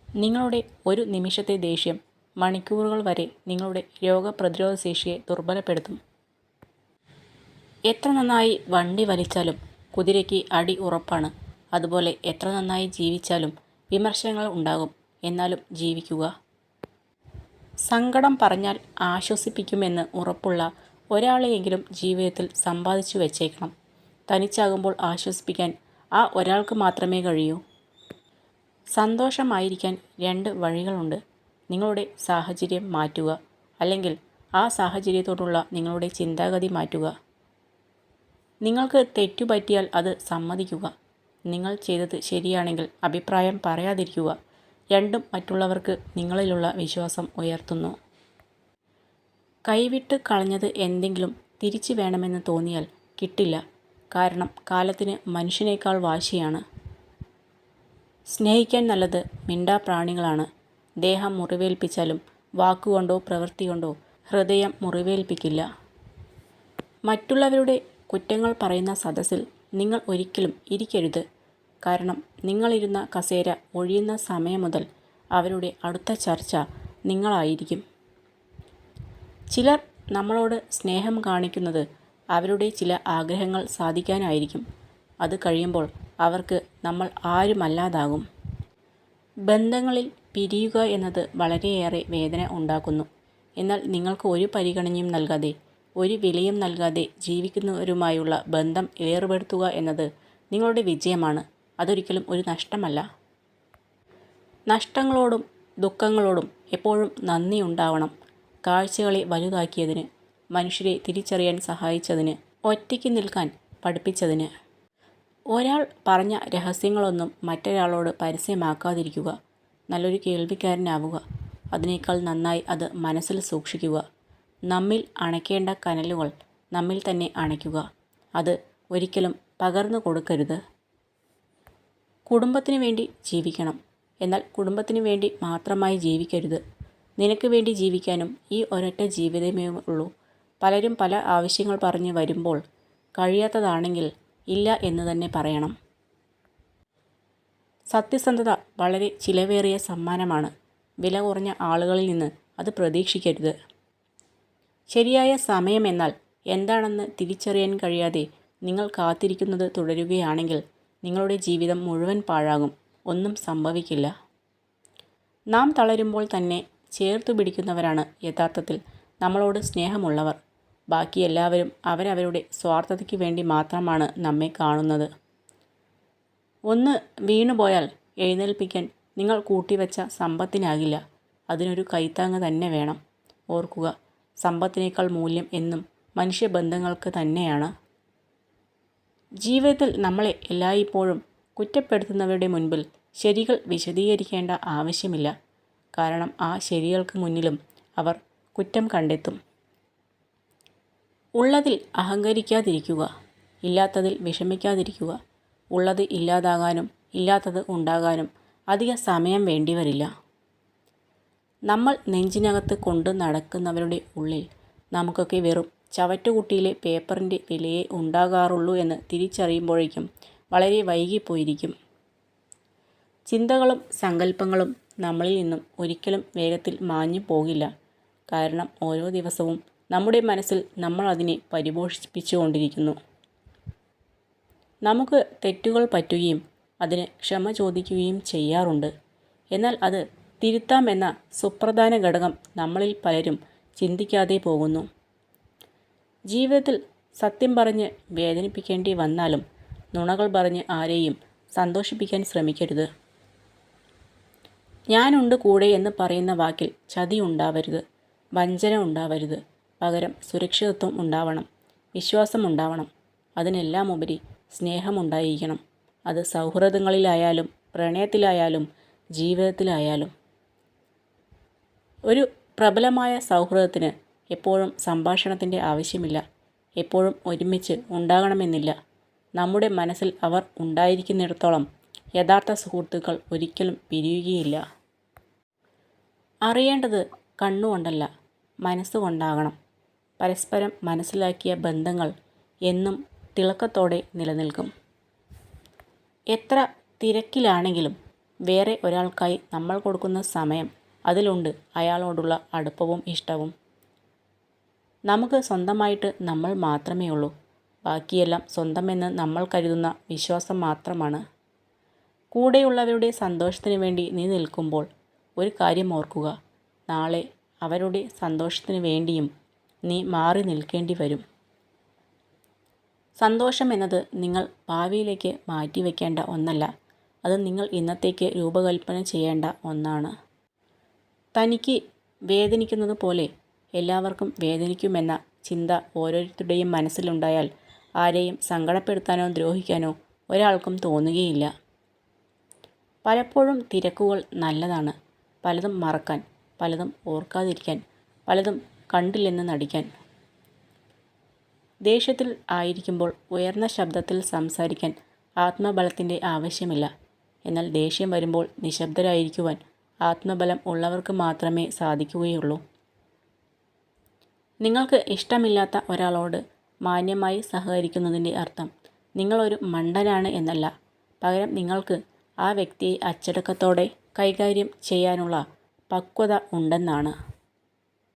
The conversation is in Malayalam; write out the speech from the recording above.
നിങ്ങളുടെ ഒരു നിമിഷത്തെ ദേഷ്യം മണിക്കൂറുകൾ വരെ നിങ്ങളുടെ രോഗപ്രതിരോധ ശേഷിയെ ദുർബലപ്പെടുത്തും. എത്ര നന്നായി വണ്ടി വലിച്ചാലും കുതിരയ്ക്ക് അടി ഉറപ്പാണ്. അതുപോലെ എത്ര നന്നായി ജീവിച്ചാലും വിമർശനങ്ങൾ ഉണ്ടാകും. എന്നാലും ജീവിക്കുക. സങ്കടം പറഞ്ഞാൽ ആശ്വസിപ്പിക്കുമെന്ന് ഉറപ്പുള്ള ഒരാളെയെങ്കിലും ജീവിതത്തിൽ സമ്പാദിച്ചു വച്ചേക്കണം. തനിച്ചാകുമ്പോൾ ആശ്വസിപ്പിക്കാൻ ആ ഒരാൾക്ക് മാത്രമേ കഴിയൂ. സന്തോഷമായിരിക്കാൻ രണ്ട് വഴികളുണ്ട്. നിങ്ങളുടെ സാഹചര്യം മാറ്റുക, അല്ലെങ്കിൽ ആ സാഹചര്യത്തോടുള്ള നിങ്ങളുടെ ചിന്താഗതി മാറ്റുക. നിങ്ങൾക്ക് തെറ്റുപറ്റിയാൽ അത് സമ്മതിക്കുക. നിങ്ങൾ ചെയ്തത് ശരിയാണെങ്കിൽ അഭിപ്രായം പറയാതിരിക്കുക. രണ്ടും മറ്റുള്ളവർക്ക് നിങ്ങളിലുള്ള വിശ്വാസം ഉയർത്തുന്നു. കൈവിട്ട് കളഞ്ഞത് എന്തെങ്കിലും തിരിച്ചു വേണമെന്ന് തോന്നിയാൽ കിട്ടില്ല. കാരണം കാലത്തിന് മനുഷ്യനേക്കാൾ വാശിയാണ്. സ്നേഹിക്കാൻ നല്ലത് മിണ്ടാപ്രാണികളാണ്. ദേഹം മുറിവേൽപ്പിച്ചാലും വാക്കുകൊണ്ടോ പ്രവൃത്തി കൊണ്ടോ ഹൃദയം മുറിവേൽപ്പിക്കില്ല. മറ്റുള്ളവരുടെ കുറ്റങ്ങൾ പറയുന്ന സദസ്സിൽ നിങ്ങൾ ഒരിക്കലും ഇരിക്കരുത്. കാരണം നിങ്ങളിരുന്ന കസേര ഒഴിയുന്ന സമയം മുതൽ അവരുടെ അടുത്ത ചർച്ച നിങ്ങളായിരിക്കും. ചിലർ നമ്മളോട് സ്നേഹം കാണിക്കുന്നത് അവരുടെ ചില ആഗ്രഹങ്ങൾ സാധിക്കാനായിരിക്കും. അത് കഴിയുമ്പോൾ അവർക്ക് നമ്മൾ ആരുമല്ലാതാകും. ബന്ധങ്ങളിൽ പിരിയുക എന്നത് വളരെയേറെ വേദന ഉണ്ടാക്കുന്നു. എന്നാൽ നിങ്ങൾക്ക് ഒരു പരിഗണനയും നൽകാതെ, ഒരു വിലയും നൽകാതെ ജീവിക്കുന്നവരുമായുള്ള ബന്ധം വേർപെടുത്തുക എന്നത് നിങ്ങളുടെ വിജയമാണ്. അതൊരിക്കലും ഒരു നഷ്ടമല്ല. നഷ്ടങ്ങളോടും ദുഃഖങ്ങളോടും എപ്പോഴും നന്ദി ഉണ്ടാവണം. കാഴ്ചകളെ വലുതാക്കിയതിന്, മനുഷ്യരെ തിരിച്ചറിയാൻ സഹായിച്ചതിന്, ഒറ്റയ്ക്ക് നിൽക്കാൻ പഠിപ്പിച്ചതിന്. ഒരാൾ പറഞ്ഞ രഹസ്യങ്ങളൊന്നും മറ്റൊരാളോട് പരസ്യമാക്കാതിരിക്കുക. നല്ലൊരു കേൾവിക്കാരനാവുക. അതിനേക്കാൾ നന്നായി അത് മനസ്സിൽ സൂക്ഷിക്കുക. നമ്മിൽ അണയ്ക്കേണ്ട കനലുകൾ നമ്മിൽ തന്നെ അണയ്ക്കുക. അത് ഒരിക്കലും പകർന്നു കൊടുക്കരുത്. കുടുംബത്തിന് വേണ്ടി ജീവിക്കണം. എന്നാൽ കുടുംബത്തിന് വേണ്ടി മാത്രമായി ജീവിക്കരുത്. നിനക്ക് വേണ്ടി ജീവിക്കാനും ഈ ഒരൊറ്റ ജീവിതമേ ഉള്ളൂ. പലരും പല ആവശ്യങ്ങൾ പറഞ്ഞ് വരുമ്പോൾ കഴിയാത്തതാണെങ്കിൽ ഇല്ല എന്ന് തന്നെ പറയണം. സത്യസന്ധത വളരെ ചിലവേറിയ സമ്മാനമാണ്. വില കുറഞ്ഞ ആളുകളിൽ നിന്ന് അത് പ്രതീക്ഷിക്കരുത്. ശരിയായ സമയം എന്നാൽ എന്താണെന്ന് തിരിച്ചറിയാൻ കഴിയാതെ നിങ്ങൾ കാത്തിരിക്കുന്നത് തുടരുകയാണെങ്കിൽ നിങ്ങളുടെ ജീവിതം മുഴുവൻ പാഴാകും. ഒന്നും സംഭവിക്കില്ല. നാം തളരുമ്പോൾ തന്നെ ചേർത്തു പിടിക്കുന്നവരാണ് യഥാർത്ഥത്തിൽ നമ്മളോട് സ്നേഹമുള്ളവർ. ബാക്കി എല്ലാവരും അവരവരുടെ സ്വാർത്ഥതയ്ക്ക് വേണ്ടി മാത്രമാണ് നമ്മെ കാണുന്നത്. ഒന്ന് വീണുപോയാൽ എഴുന്നേൽപ്പിക്കാൻ നിങ്ങൾ കൂട്ടിവെച്ച സമ്പത്തിനാകില്ല. അതിനൊരു കൈത്താങ്ങ് തന്നെ വേണം. ഓർക്കുക, സമ്പത്തിനേക്കാൾ മൂല്യം എന്നും മനുഷ്യബന്ധങ്ങൾക്ക് തന്നെയാണ്. ജീവിതത്തിൽ നമ്മളെ എല്ലായ്പ്പോഴും കുറ്റപ്പെടുത്തുന്നവരുടെ മുൻപിൽ ശരികൾ വിശദീകരിക്കേണ്ട ആവശ്യമില്ല. കാരണം ആ ശരികൾക്ക് മുന്നിലും അവർ കുറ്റം കണ്ടെത്തും. ഉള്ളതിൽ അഹങ്കരിക്കാതിരിക്കുക. ഇല്ലാത്തതിൽ വിഷമിക്കാതിരിക്കുക. ഉള്ളത് ഇല്ലാതാകാനും ഇല്ലാത്തത് ഉണ്ടാകാനും അധിക സമയം വേണ്ടിവരില്ല. നമ്മൾ നെഞ്ചിനകത്ത് കൊണ്ട് നടക്കുന്നവരുടെ ഉള്ളിൽ നമുക്കൊക്കെ വെറും ചവറ്റുകുട്ടിയിലെ പേപ്പറിൻ്റെ വിലയേ ഉണ്ടാകാറുള്ളൂ എന്ന് തിരിച്ചറിയുമ്പോഴേക്കും വളരെ വൈകിപ്പോയിരിക്കും. ചിന്തകളും സങ്കല്പങ്ങളും നമ്മളിൽ നിന്നും ഒരിക്കലും വേഗത്തിൽ മാഞ്ഞു പോകില്ല. കാരണം ഓരോ ദിവസവും നമ്മുടെ മനസ്സിൽ നമ്മൾ അതിനെ പരിപോഷിപ്പിച്ചുകൊണ്ടിരിക്കുന്നു. നമുക്ക് തെറ്റുകൾ പറ്റുകയും അതിന് ക്ഷമ ചോദിക്കുകയും ചെയ്യാറുണ്ട്. എന്നാൽ അത് തിരുത്താമെന്ന സുപ്രധാന ഘടകം നമ്മളിൽ പലരും ചിന്തിക്കാതെ പോകുന്നു. ജീവിതത്തിൽ സത്യം പറഞ്ഞ് വേദനിപ്പിക്കേണ്ടി വന്നാലും നുണകൾ പറഞ്ഞ് ആരെയും സന്തോഷിപ്പിക്കാൻ ശ്രമിക്കരുത്. ഞാനുണ്ട് കൂടെ എന്ന് പറയുന്ന വാക്കിൽ ചതി ഉണ്ടാവരുത്, വഞ്ചന ഉണ്ടാവരുത്. പകരം സുരക്ഷിതത്വം ഉണ്ടാവണം, വിശ്വാസം ഉണ്ടാവണം. അതിനെല്ലാം ഉപരി സ്നേഹമുണ്ടായിരിക്കണം. അത് സൗഹൃദങ്ങളിലായാലും പ്രണയത്തിലായാലും ജീവിതത്തിലായാലും. ഒരു പ്രബലമായ സൗഹൃദത്തിന് എപ്പോഴും സംഭാഷണത്തിൻ്റെ ആവശ്യമില്ല. എപ്പോഴും ഒരുമിച്ച് ഉണ്ടാകണമെന്നില്ല. നമ്മുടെ മനസ്സിൽ അവർ ഉണ്ടായിരിക്കുന്നിടത്തോളം യഥാർത്ഥ സുഹൃത്തുക്കൾ ഒരിക്കലും പിരിയുകയില്ല. അറിയേണ്ടത് കണ്ണുകൊണ്ടല്ല, മനസ്സുകൊണ്ടാകണം. പരസ്പരം മനസ്സിലാക്കിയ ബന്ധങ്ങൾ എന്നും തിളക്കത്തോടെ നിലനിൽക്കും. എത്ര തിരക്കിലാണെങ്കിലും വേറെ ഒരാൾക്കായി നമ്മൾ കൊടുക്കുന്ന സമയം, അതിലുണ്ട് അയാളോടുള്ള അടുപ്പവും ഇഷ്ടവും. നമുക്ക് സ്വന്തമായിട്ട് നമ്മൾ മാത്രമേ ഉള്ളൂ. ബാക്കിയെല്ലാം സ്വന്തമെന്ന് നമ്മൾ കരുതുന്ന വിശ്വാസം മാത്രമാണ്. കൂടെയുള്ളവരുടെ സന്തോഷത്തിന് വേണ്ടി നീ നിൽക്കുമ്പോൾ ഒരു കാര്യം ഓർക്കുക, നാളെ അവരുടെ സന്തോഷത്തിന് വേണ്ടിയും നീ മാറി നിൽക്കേണ്ടി വരും. സന്തോഷം എന്നത് നിങ്ങൾ ഭാവിയിലേക്ക് മാറ്റിവെക്കേണ്ട ഒന്നല്ല, അത് നിങ്ങൾ ഇന്നത്തേക്ക് രൂപകൽപ്പന ചെയ്യേണ്ട ഒന്നാണ്. തനിക്ക് വേദനിക്കുന്നത് പോലെ എല്ലാവർക്കും വേദനിക്കുമെന്ന ചിന്ത ഓരോരുത്തരുടെയും മനസ്സിലുണ്ടായാൽ ആരെയും സങ്കടപ്പെടുത്താനോ ദ്രോഹിക്കാനോ ഒരാൾക്കും തോന്നുകയില്ല. പലപ്പോഴും തിരക്കുകൾ നല്ലതാണ്. പലതും മറക്കാൻ, പലതും ഓർക്കാതിരിക്കാൻ, പലതും കണ്ടില്ലെന്ന് നടിക്കാൻ. ദേഷ്യത്തിൽ ആയിരിക്കുമ്പോൾ ഉയർന്ന ശബ്ദത്തിൽ സംസാരിക്കാൻ ആത്മബലത്തിൻ്റെ ആവശ്യമില്ല. എന്നാൽ ദേഷ്യം വരുമ്പോൾ നിശബ്ദരായിരിക്കുവാൻ ആത്മബലം ഉള്ളവർക്ക് മാത്രമേ സാധിക്കുകയുള്ളൂ. നിങ്ങൾക്ക് ഇഷ്ടമില്ലാത്ത ഒരാളോട് മാന്യമായി സഹകരിക്കുന്നതിൻ്റെ അർത്ഥം നിങ്ങളൊരു മണ്ടനാണ് എന്നല്ല, പകരം നിങ്ങൾക്ക് ആ വ്യക്തിയെ അച്ചടക്കത്തോടെ കൈകാര്യം ചെയ്യാനുള്ള പക്വത ഉണ്ടെന്നാണ്.